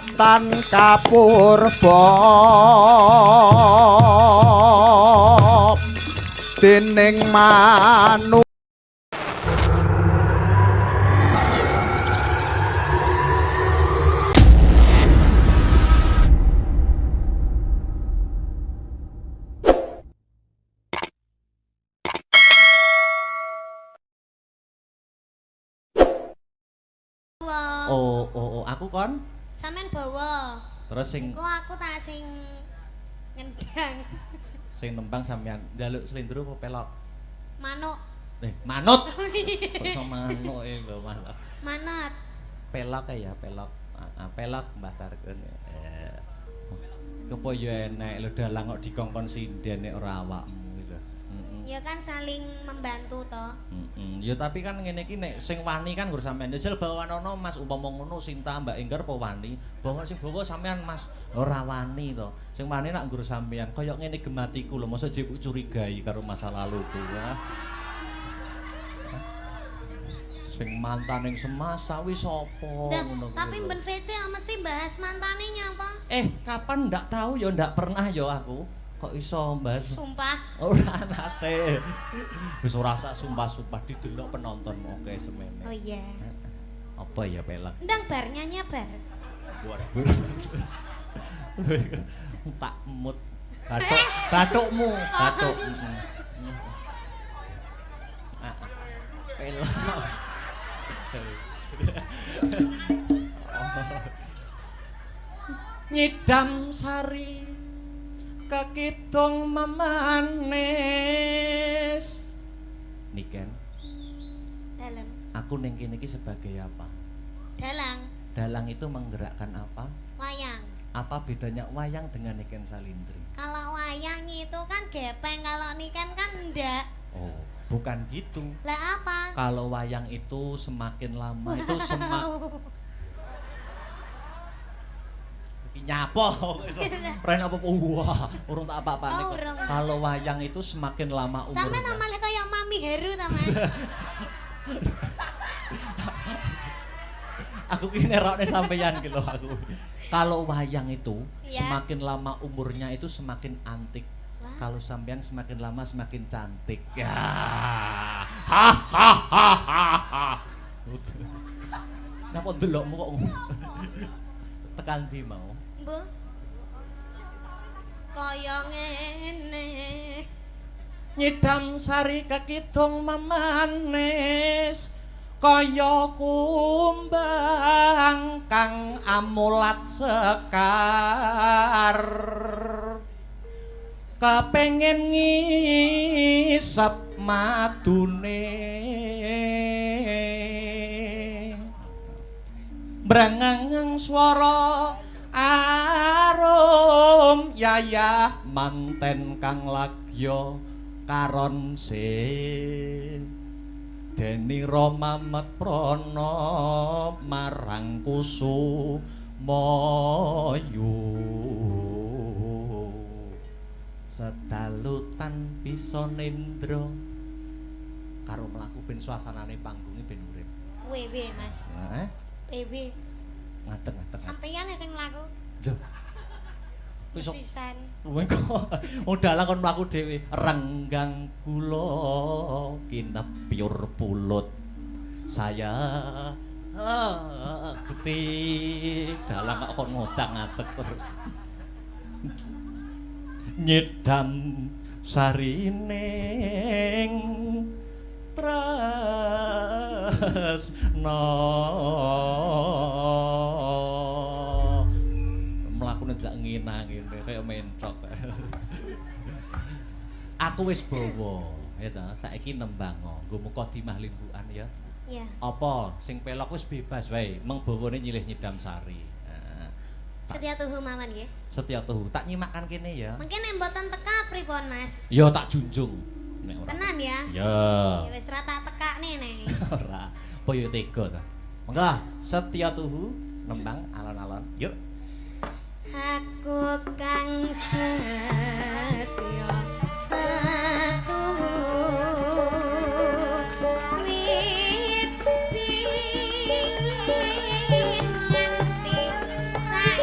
ketan kapurba dening manuk Oh, aku kon. Sampeyan bawa. Terus sing Engko aku tak sing ngendang. sing nembang sampean njaluk slendro apa pelok? Manuk. Manut. Kok manuk lho Mas. Manut. Pelok ya, pelok. Pelok Mbah Tarkun. Kepo ya enek lho dalang kok dikongkon sinden nek ora awakmu gitu. Ya kan saling membantu toh. Ya tapi kan ngene iki nek sing wani kan nggur sampean. Jajal bawanono Mas umpama ngono Sinta Mbak Enggar apa wani? Bawa sing bawa sampean Mas ora wani to. Sing wani nak nggur sampean kaya ngene gematiku lho, mosok jebuk curigai karo masa laluku ya. Sing mantan ning semasa wis sapa ngono. Tapi Ben VC mesti bahas mantane nyapa? Kapan ndak tahu ya ndak pernah ya aku. Kok iso bahas? Sumpah. Ora nate. Wis ora sak sumpah-sumpah didelok penonton oke semene. Oh iya. Apa ya pelek? Ndang bar nyanyi bar. Waduh. Tak mut. Bathukmu, bathuk. Pelek. Nyidam sari kakidung memanis. Niken. Dalam. Aku ning kene iki sebagai apa? Dalang. Dalang itu menggerakkan apa? Wayang. Apa bedanya wayang dengan Niken Salindri? Kalau wayang itu kan gepeng, kalau niken kan enggak. Oh, bukan gitu. Lah apa? Kalau wayang itu semakin lama itu nyapo. Ren apa wah, urung tak apa-apane. Oh, kalau wayang itu semakin lama umurnya. Sampe namanya kayak Mami Heru ta, Mas? Aku ki nerokne sampeyan ki lho aku. Kalau wayang itu ya. Semakin lama umurnya itu semakin antik. Kalau sampean semakin lama semakin cantik. Ya. Ha ha ha ha ha. Napa ndelokmu kok tekan ndi mau? Mbah. Kaya ngene. Nyidam sari kakidung memanis kaya kumbang kang amulat sekar kepengin ngisep madune brengeng swara arum yayah manten kang lagya karon deni Rama Metprana marang Kusumayu sedalutan bisa nendra karo mlaku ben suasanane panggunge ben urip. WW Mas. PW. Ngateng-ngateng. Sampeyan sing mlaku. Lho. Wis sisan. Udah kon mlaku dhewe. Renggang kula kinepyur pulut. Saya ketik dalang kok kon ngodang-ngadeg terus. Nyedam sarining tresna mlakune jak nginang ngene kaya mentok. Aku wis bawa ya ta saiki nembang nggo Mukadimah Limbukan ya. Iya. Apa sing pelok wis bebas wae meng bawane nyilih nyidam sari. Setia tuhu mawon nggih. Setia tuhu tak nyimakkan kene ya. Mungkin nek mboten teka pripun Mas? Ya tak junjung. Tenan ya? Ya. Ya wis ra tak tekakne nek. Ora. Apa yo tega ta? Monggo setia tuhu nembang alon-alon. Yuk. Aku kang setia satuhu wit bin nganti saiki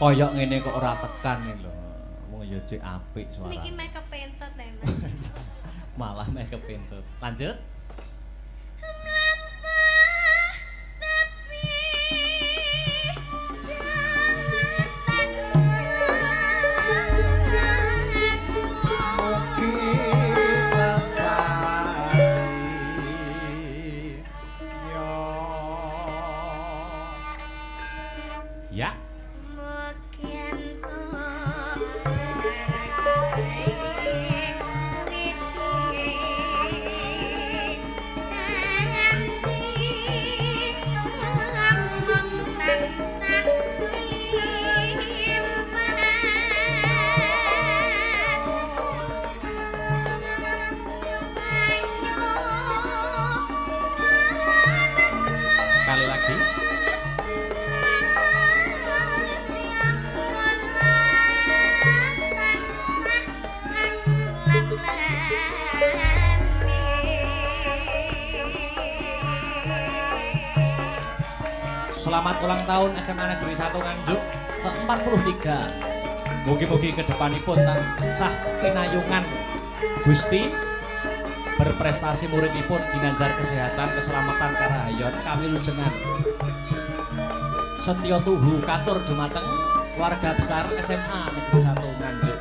koyok ngene kok ora tekan iki lho. Wong ya cek apik suarane. Niki meh kepentet ya, Mas. Malah meh kepintut. Lanjut. Ya. Sekali lagi. Selamat ulang tahun SMA Negeri 1 Nganjuk ke-43. Mugi-mugi kedepanipun tansah pinayungan Gusti berprestasi muridipun ginanjar kesehatan, keselamatan karahayon, kawilujengan. Setya tuhu katur dumateng warga besar SMA Negeri 1 Nganjuk.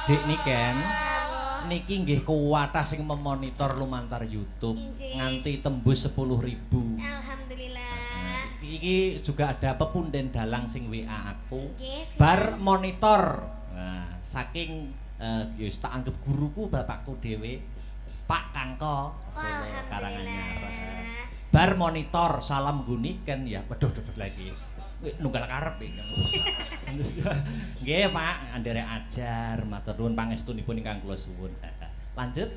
Dik Niken, niki nggih kuwatah sing memonitor lumantar YouTube nganti tembus 10.000. Alhamdulillah. Iki juga ada pepunden dalang sing WA aku. Bar monitor. Nah, saking ya tak anggap guruku bapakku dhewe, Pak Kangko, Karanganyar. Bar monitor salam guniken ya. Waduh lagi. Nunggal karep iki. Nggih, Pak, anderek ajar, matur nuwun pangestunipun ingkang kula suwun. Lanjut.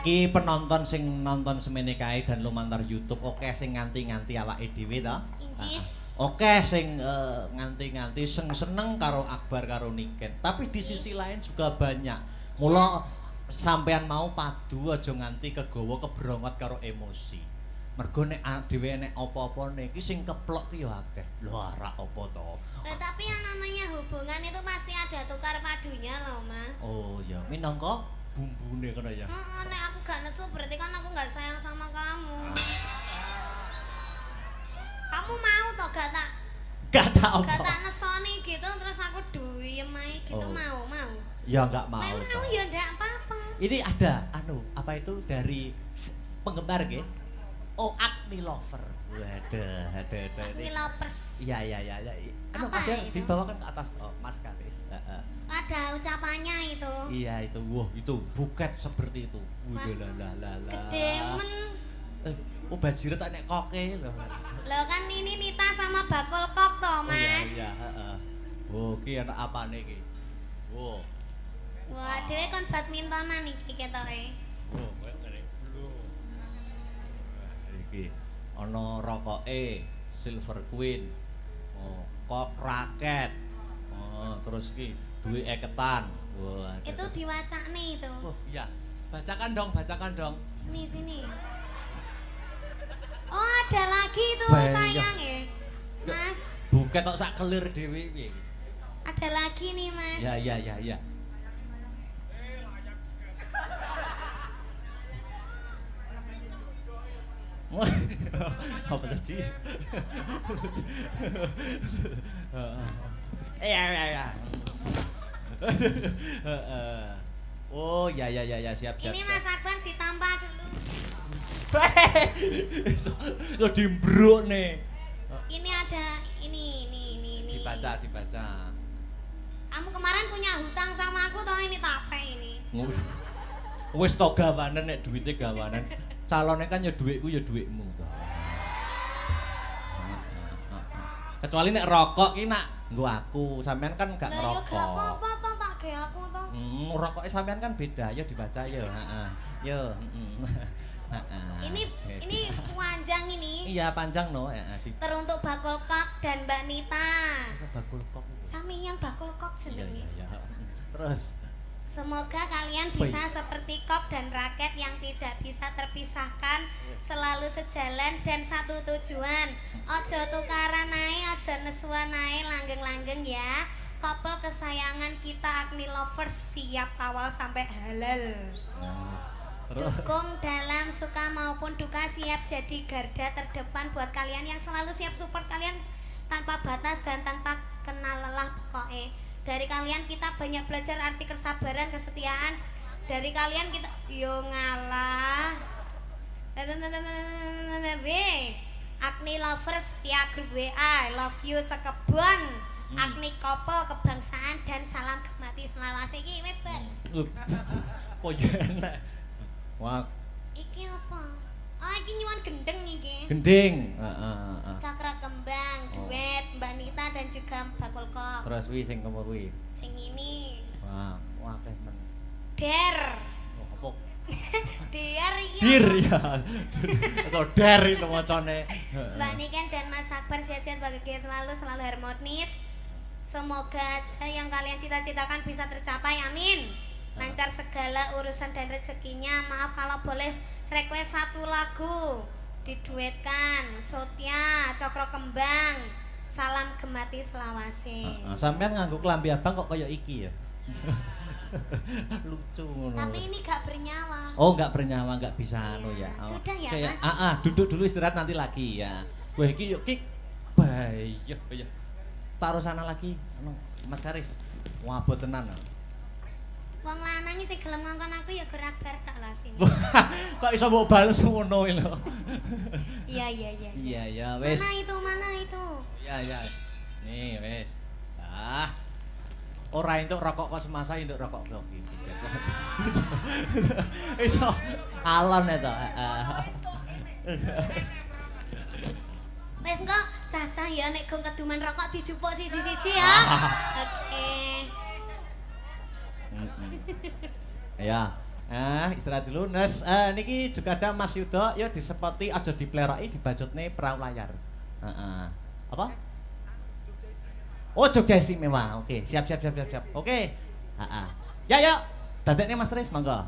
iki penonton sing nonton semene kae dan lumantar YouTube oke sing nganti-nganti awake dhewe to. Incis. Oke sing nganti-nganti seneng karo Akbar karo Niken. Tapi di sisi lain juga banyak. Mula sampean mau padu aja nganti kegawa kebrongot karo emosi. Mergo nek dhewe nek apa-apane iki sing keplok ki ya akeh. Lho ora apa to. Lah tapi yang namanya hubungan itu pasti ada tukar padunya loh, Mas. Oh ya, minangka bumbune kono ya. Heeh, nek aku gak nesu berarti kan aku gak sayang sama kamu. Kamu mau toh gak tak Gak tak nesoni gitu terus aku duyem ae gitu Oh. mau. Ya enggak mau. Nek mau toh. ya ndak apa-apa. Ini ada apa itu dari penggemar nggih? Oh, Agni Lover. Waduh, ada. Ini lovers. Iya. Anu Apa Mas ya itu? dibawakan ke atas oh, Mas Karis. Ada ucapannya itu. Iya itu. Wah, itu buket seperti itu. Wah, Lah. Gede men. Oh, bajiret tak nek koke lho. Loh kan ini Nita sama bakul kok toh, Oh Mas. iya, heeh. Oh, ki anak apane iki? Wow. Wah, dhewe kon badmintonan iki ketoke. Oh, koyo ngene. Lho. Iki ana rokoke Silver Queen. Oh, kok raket. Oh, terus iki duwe eketan. Wah. Itu diwacane itu. Oh, iya. Bacakan dong. Sini. Oh, ada lagi itu Banyak. sayang ya. Mas, Buket tok sak kelir dhewe piye iki? ada lagi nih, Mas. Ya. Apa tadi? Ya. Oh, ya, siap. Ini Mas Akbar ditampah dulu. Lo dimbruk nih. Ini ada ini. Dibaca. Kamu kemarin punya hutang sama aku toh ini tape ini. Wis to gawanen nek duwite gawanen. Calone kan ya dhuwitku ya dhuwitmu. Kecuali nek rokok ki nak nggo aku, sampean kan gak Lah ya ngerokok. gak apa-apa toh tak ge aku toh. Rokoknya sampean kan beda, ya dibaca ya, heeh. Yo, Ini panjang ini. Iya, panjang no, heeh. Teruntuk bakul kok dan Mbak Nita. Bakul kok. Sami yang bakul kok jenenge. Iya. Terus Semoga kalian bisa seperti kok dan raket yang tidak bisa terpisahkan, selalu sejalan dan satu tujuan. Ojo tukaran nae, ojo nesuan nae, langgeng-langgeng ya. Couple kesayangan kita Agni Lovers siap kawal sampai halal. Dukung dalam suka maupun duka, siap jadi garda terdepan buat kalian yang selalu siap support kalian tanpa batas dan tanpa kenal lelah pokoknya. Dari kalian kita banyak belajar arti kesabaran, kesetiaan. Dari kalian kita yo ngalah. Agni Lovers via grup WA, I love you sekebon. Agni Couple kebangsaan dan salam kemati selawase iki wis Bar. kok enak. Wah, Iki apa? Oh iki nyuwun gendeng iki. gending. Cakra kembang, duet Mbak Nita dan juga bakul kok. Terus wi sing kemur wi. Sing ini Wah, akeh men. Der. Oh, apa? Der iki. Dir ya. Atau der itu macane. Mbak Niken dan Mas Akbar sehat-sehat bahagia selalu harmonis. Semoga yang kalian cita-citakan bisa tercapai, amin. Lancar segala urusan dan rezekinya. Maaf kalau boleh request satu lagu diduetkan. Sotia, Cokro Kembang, salam gemati selawase. Sampean nganggo klambi abang kok kaya iki ya. Lucu ngono. Tapi ini gak bernyawa. Oh, enggak bernyawa, enggak bisa anu ya. Iya. Sudah ya, Kayak, Mas? duduk dulu istirahat nanti lagi ya. Wah, iki yuk ki. Bayah. Taruh sana lagi. Anu, Mas Karis. Wabot tenan. Wong lanang sing gelem ngongkon aku ya gerak bar tak lah sini. Kok iso mbok bales ngono lho. Iya. Iya, wis. Mana itu? Iya. Nih, wis. Ora entuk rokok kok semasa entuk rokok kok iki. Iso alon eta. Wes kok cacah ya nek gong keduman rokok dijupuk siji-siji ya. Oke. Ya, Istirahat dulu. Nes, niki juga ada Mas Yudo, yo disepoti aja dipleroki dibajutne perahu layar. Heeh. Apa? Oh, Jogja Istimewa. Oke, siap. Oke. Heeh. Ya, dadekne Mas Tris, monggo.